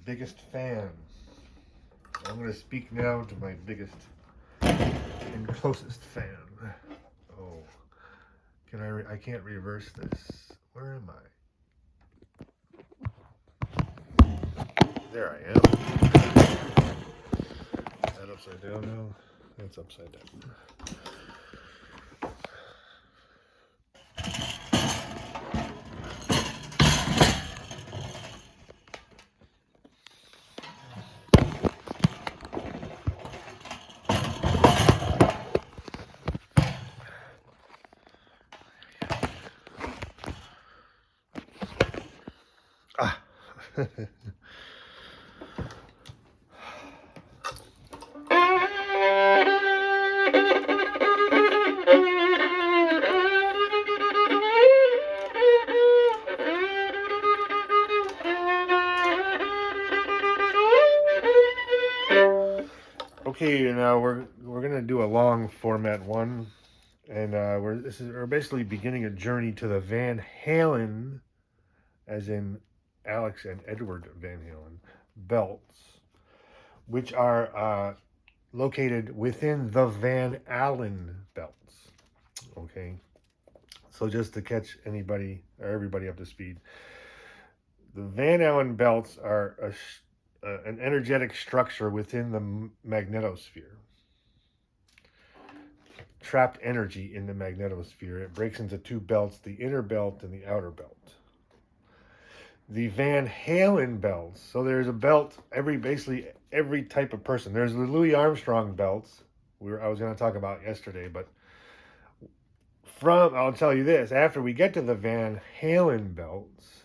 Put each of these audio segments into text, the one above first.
biggest fan. I'm going to speak now to my biggest and closest fan. Oh, I can't reverse this. Where am I? There I am. Is that upside down now? That's upside down. Ah. Okay, now we're gonna do a long format one, and we're basically beginning a journey to the Van Halen, as in Alex and Edward Van Halen, belts, which are located within the Van Allen belts. Okay, so just to catch anybody or everybody up to speed, the Van Allen belts are an energetic structure within the magnetosphere. Trapped energy in the magnetosphere. It breaks into two belts, the inner belt and the outer belt. The Van Halen belts, so there's a belt basically every type of person. There's the Louis Armstrong belts I was going to talk about yesterday, but I'll tell you this, after we get to the Van Halen belts,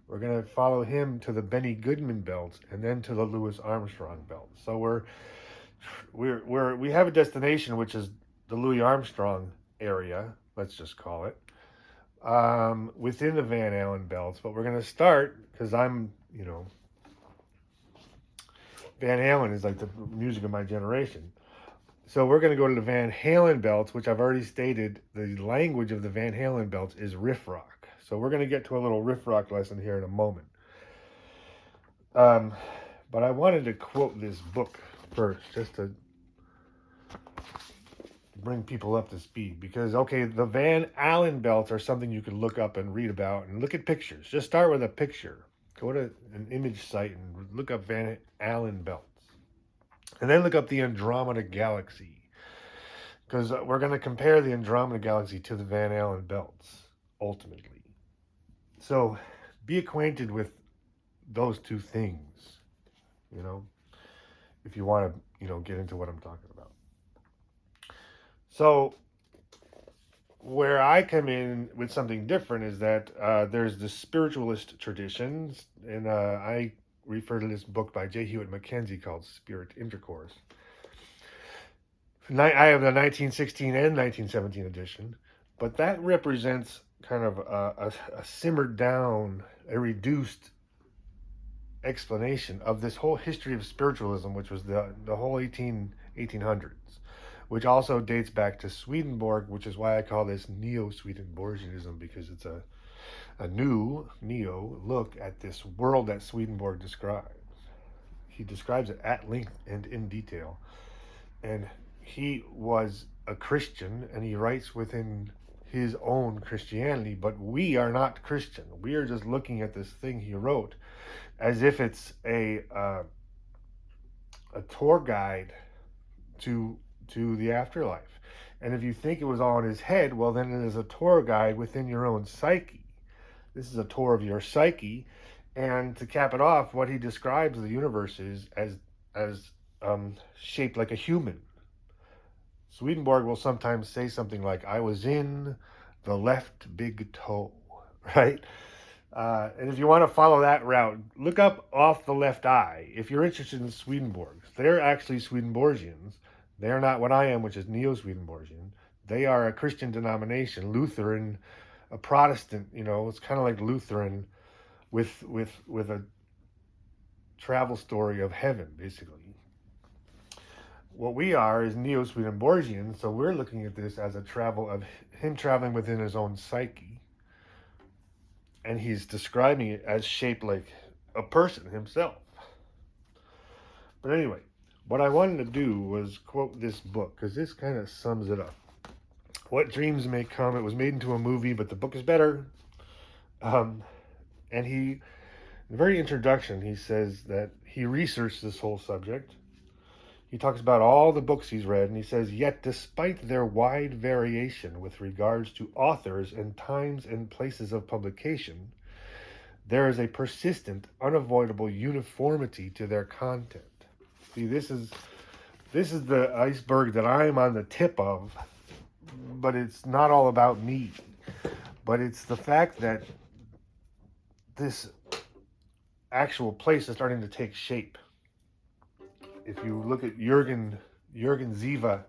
we're going to follow him to the Benny Goodman belts and then to the Louis Armstrong belts. So we have a destination, which is the Louis Armstrong area, let's just call it, within the Van Allen belts. But we're going to start, because Van Halen is like the music of my generation. So we're going to go to the Van Halen belts, which I've already stated, the language of the Van Halen belts is Riffrock. So we're going to get to a little Riffrock lesson here in a moment. But I wanted to quote this book first, just to bring people up to speed. Because, okay, the Van Allen belts are something you can look up and read about and look at pictures. Just start with a picture. Go to an image site and look up Van Allen belts. And then look up the Andromeda Galaxy. Because we're going to compare the Andromeda Galaxy to the Van Allen belts, ultimately. So be acquainted with those two things, if you want to, get into what I'm talking about. So where I come in with something different is that there's the spiritualist traditions, and I refer to this book by J. Hewitt Mackenzie called Spirit Intercourse. I have the 1916 and 1917 edition, but that represents kind of a simmered down, a reduced explanation of this whole history of spiritualism, which was the whole 1800s, which also dates back to Swedenborg, which is why I call this Neo-Swedenborgianism, because it's a new neo look at this world that Swedenborg describes. He describes it at length and in detail. And he was a Christian, and he writes within his own Christianity, but we are not Christian. We are just looking at this thing he wrote as if it's a tour guide to the afterlife. And if you think it was all in his head, well, then it is a tour guide within your own psyche. This is a tour of your psyche. And to cap it off, what he describes the universe is as shaped like a human. Swedenborg will sometimes say something like, I was in the left big toe, right? And if you want to follow that route, look up Off the Left Eye. If you're interested in Swedenborgs, they're actually Swedenborgians. They're not what I am, which is Neo-Swedenborgian. They are a Christian denomination, Lutheran, a Protestant, it's kind of like Lutheran with a travel story of heaven, basically. What we are is Neo-Swedenborgian, so we're looking at this as a travel of him traveling within his own psyche. And he's describing it as shaped like a person himself. But anyway, what I wanted to do was quote this book, because this kind of sums it up. What Dreams May Come. It was made into a movie, but the book is better. And he, in the very introduction, he says that he researched this whole subject. He talks about all the books he's read, and he says, yet despite their wide variation with regards to authors and times and places of publication, there is a persistent, unavoidable uniformity to their content. See, this is the iceberg that I'm on the tip of, but it's not all about me. But it's the fact that this actual place is starting to take shape. If you look at Jürgen Ziva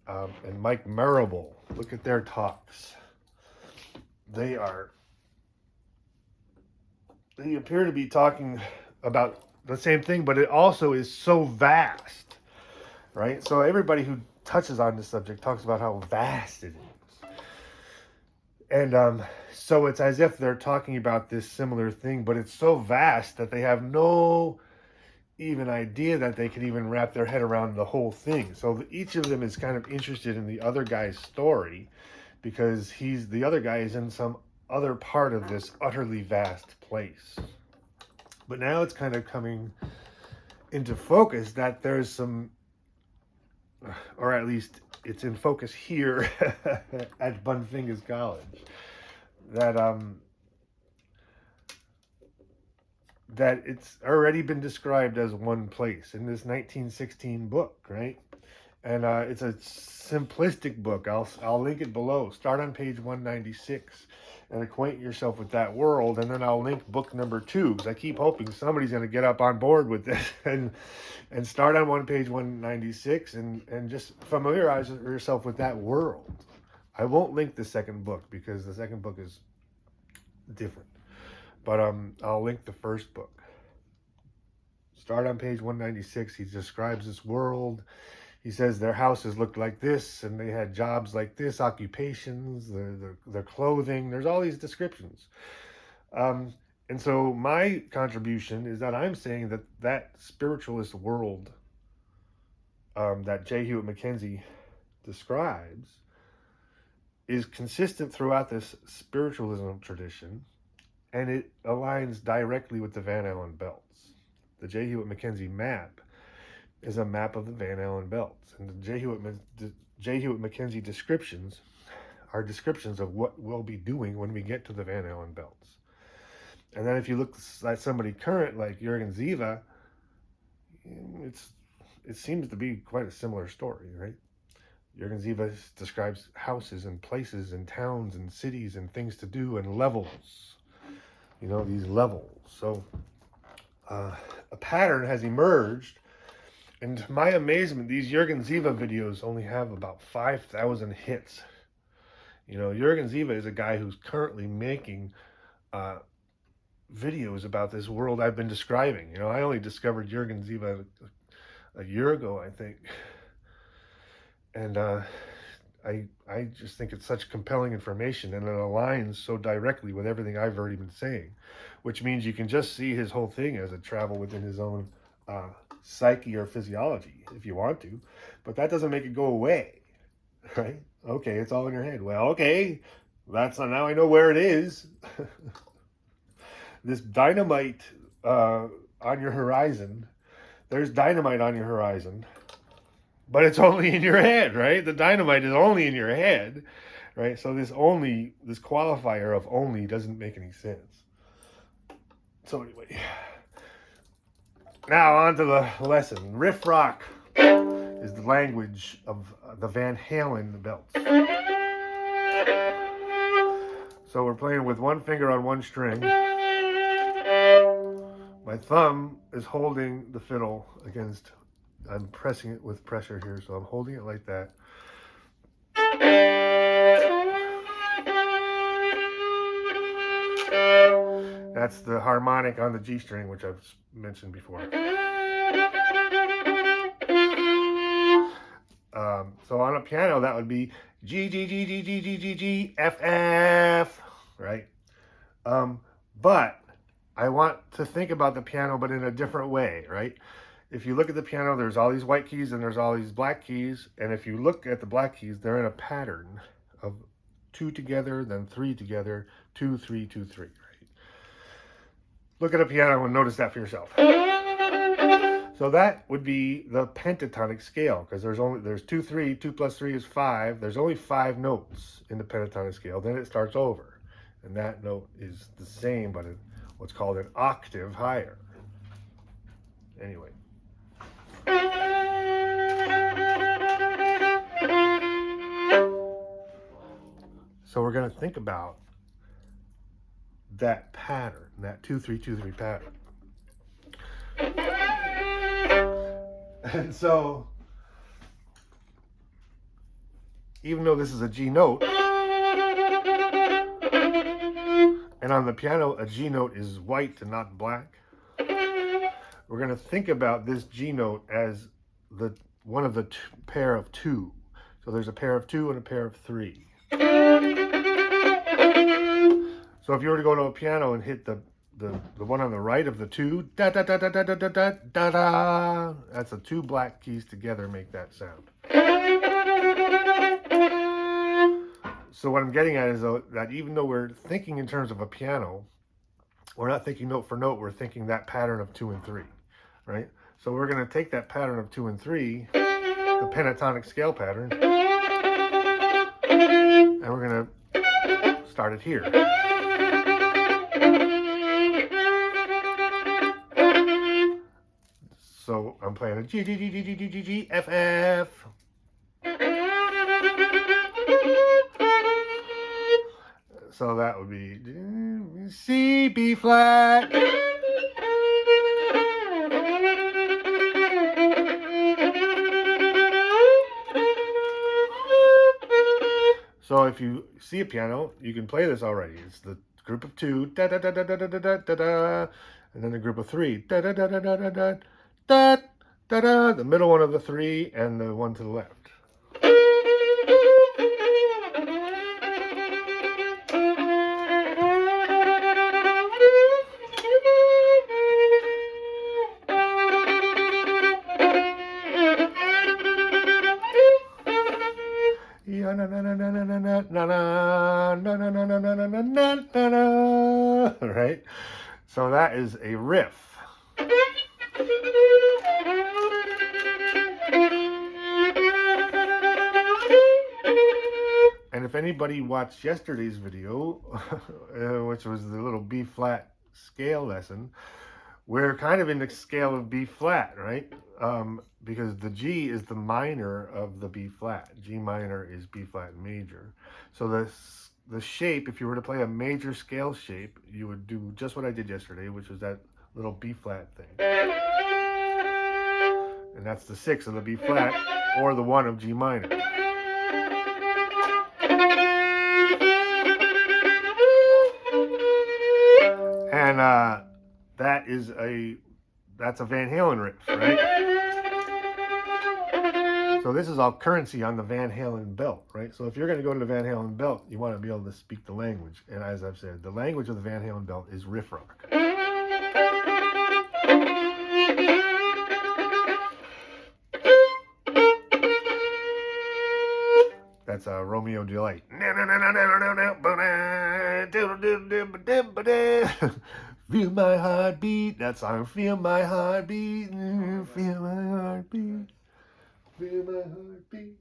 and Mike Marable, look at their talks. They appear to be talking about the same thing, but it also is so vast, right? So everybody who touches on this subject talks about how vast it is. And so it's as if they're talking about this similar thing, but it's so vast that they have no even idea that they can even wrap their head around the whole thing. So each of them is kind of interested in the other guy's story, because the other guy is in some other part of this utterly vast place. But now it's kind of coming into focus that there's some, or at least it's in focus here at Bunfingus College, that it's already been described as one place in this 1916 book, right? And it's a simplistic book. I'll link it below. Start on page 196 and acquaint yourself with that world, and then I'll link book number 2, because I keep hoping somebody's going to get up on board with this and start on page 196 and just familiarize yourself with that world. I won't link the second book because the second book is different. But I'll link the first book. Start on page 196. He describes this world. He says their houses looked like this, and they had jobs like this, occupations, their clothing. There's all these descriptions. And so my contribution is that I'm saying that spiritualist world that J. Hewitt Mackenzie describes is consistent throughout this spiritualism tradition, and it aligns directly with the Van Allen belts. The J. Hewitt Mackenzie map is a map of the Van Allen belts, and the J. Hewitt Mackenzie descriptions are descriptions of what we'll be doing when we get to the Van Allen belts. And then if you look at somebody current like Jürgen Ziva, it seems to be quite a similar story, right? Jürgen Ziva describes houses and places and towns and cities and things to do and levels. These levels. So a pattern has emerged, and to my amazement, these Jürgen Ziva videos only have about 5,000 hits. Jürgen Ziva is a guy who's currently making videos about this world I've been describing. I only discovered Jürgen Ziva a year ago, I think. And I just think it's such compelling information, and it aligns so directly with everything I've already been saying, which means you can just see his whole thing as a travel within his own psyche or physiology if you want to, but that doesn't make it go away, right? Okay, it's all in your head. Well, okay, now I know where it is. This dynamite on your horizon, there's dynamite on your horizon, but it's only in your head, right? The dynamite is only in your head, right? So this qualifier of only doesn't make any sense. So anyway, now on to the lesson. Riffrock is the language of the Van Halen belts. So we're playing with one finger on one string. My thumb is holding the fiddle against, I'm pressing it with pressure here, so I'm holding it like that. That's the harmonic on the G string, which I've mentioned before. So on a piano, that would be G, G, G, G, G, G, G, G, F, F, right? But I want to think about the piano, but in a different way, right? if you look at the piano, there's all these white keys and there's all these black keys. And if you look at the black keys, they're in a pattern of 2 together, then 3 together, 2, 3, 2, 3. Right? Look at a piano and notice that for yourself. So that would be the pentatonic scale, because there's 2, 3, 2 plus 3 is 5. There's only 5 notes in the pentatonic scale. Then it starts over, and that note is the same, but what's called an octave higher. Anyway. So we're going to think about that pattern, that 2, 3, 2, 3 pattern. And so, even though this is a G note, and on the piano a G note is white and not black, we're going to think about this G note as one of the pair of 2. So there's a pair of 2 and a pair of 3. So if you were to go to a piano and hit the one on the right of the 2, da da da da da da da da da da, that's the 2 black keys together make that sound. So what I'm getting at is that even though we're thinking in terms of a piano, we're not thinking note for note, we're thinking that pattern of 2 and 3, right? So we're going to take that pattern of 2 and 3, the pentatonic scale pattern, and we're going to start it here. So I'm playing a G, G, G, G, G, G, G, G, F, F. So that would be C, B flat. So if you see a piano, you can play this already. It's the group of 2, da da da da da da da da da da, and then the group of 3, da da da da da da da da da da, the middle one of the 3 and the one to the left. Right? So that is a riff. And if anybody watched yesterday's video, which was the little B flat scale lesson, we're kind of in the scale of B flat, right? Because the G is the minor of the B flat. G minor is B flat major. So the shape, if you were to play a major scale shape, you would do just what I did yesterday, which was that little B flat thing. And that's the 6 of the B flat, or the 1 of G minor. And that's a Van Halen riff, right? So this is all currency on the Van Halen belt, right? So if you're going to go to the Van Halen belt, you want to be able to speak the language. And as I've said, the language of the Van Halen belt is Riffrock. That's a Romeo Delight. Feel my heartbeat. That song. Feel my heartbeat. Feel my heartbeat. Feel my heartbeat.